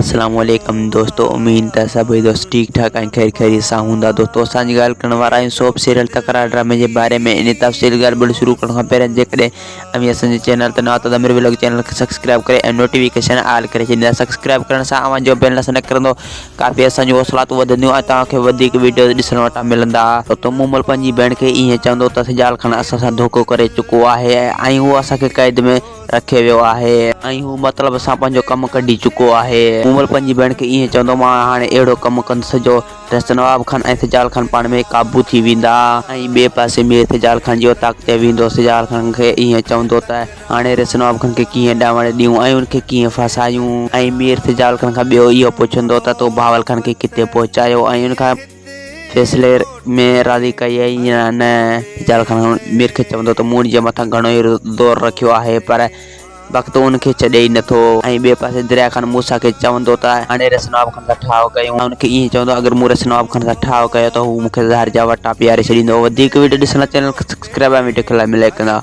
अस्सलाम वालेकुम दोस्तों, उम्मीद है सभी दोस्त ठीक ठाक ऐं खैर खैरियत सां हूंदा। दोस्तों असांजी ॻाल्हि करण वारा आहियूं सोप सीरियल तकरार ड्रामे जे बारे में। इन तफ़सील ॻाल्हि शुरू करण खां पहिरियों जेकॾहिं अभी असांजे चैनल ते नवां त मेरे व्लॉग चैनल खे सब्सक्राइब करे ऐं नोटिफिकेशन ऑल करे छॾींदा। सब्सक्राइब करण सां आवाज़ जो बेल न करंदो, काफ़ी असांजो हौसलात वधंदियूं ऐं तव्हांखे वधीक वीडियो ॾिसण वटां मिलंदा। तो मूमल पंहिंजी भेण खे ईअं चवंदो त सिजाल ख़ान असां सां धोखो करे चुको आहे ऐं हू असांखे क़ैद में रखे वियो आहे ऐं हू मतिलबु सां पंहिंजो कमु कढी चुको आहे। मूमल पंहिंजी भेण खे ईअं चवंदो, मां हाणे अहिड़ो कमु कंदुसि जो नवाब खान ऐं सिजाल ख़ान पाण में काबू थी वेंदा ऐं ॿिए पासे मीर सिजाल ख़ान जी औताक ते वेंदो। सिजाल ख़ान खे ईअं चवंदो त हाणे नवाब खान खे कीअं ॾावण ॾियूं ऐं उनखे कीअं फसायूं ऐं मीर सिजाल ख़ान खां ॿियो इहो पुछंदो त तूं बावल ख़ान खे किथे पहुचायो ऐं उनखां फैसले में राज़ी कई या न। सिजाल ख़ान मीर खे चवंदो त मूं जे मथां घणो ई ज़ोर रखियो आहे पर वक़्तु उनखे छॾे ई नथो। ऐं ॿिए पासे दरिया ख़ान मूसा खे चवंदो त हाणे नवाब ख़ान सां ठाव कयूं। उनखे ईअं चवंदो अगरि मूं नवाब ख़ान सां ठाव कयो त हू मूंखे ज़हर जा वटा पीआरे छॾींदो। वधीक वीडियो ॾिसण चैनल खे सब्सक्राइब ऐं वीडियो खे लाइ मिले कंदा।